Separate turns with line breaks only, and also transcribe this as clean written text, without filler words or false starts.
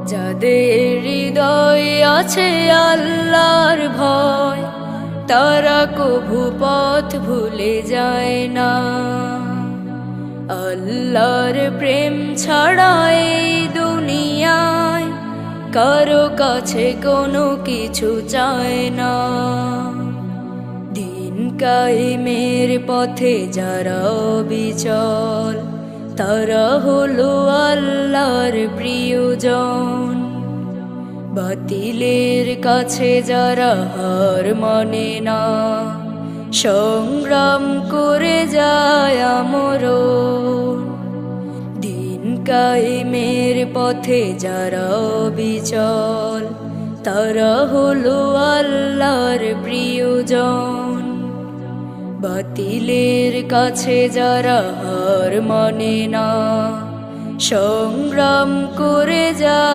যাদের হৃদয়ে আছে আল্লাহর ভয়, তারা কভু পথ ভুলে যায় না। আল্লাহর প্রেম ছাড়া এই দুনিয়ায় কারো কাছে কোনো কিছু চায় না। দিন কায়েমের পথে যারা অবিচল, তারা হলো আল্লাহর প্রিয়জন। বাতিলের কাছে যারা হার মানে না, সংগ্রাম করে যায় আমরণ। দিন কায়েমের পথে যারা অবিচল, তারা হলো আল্লাহর প্রিয়জন। বাতিলের কাছে যারা হার মানে না, সংগ্রাম করে যায়।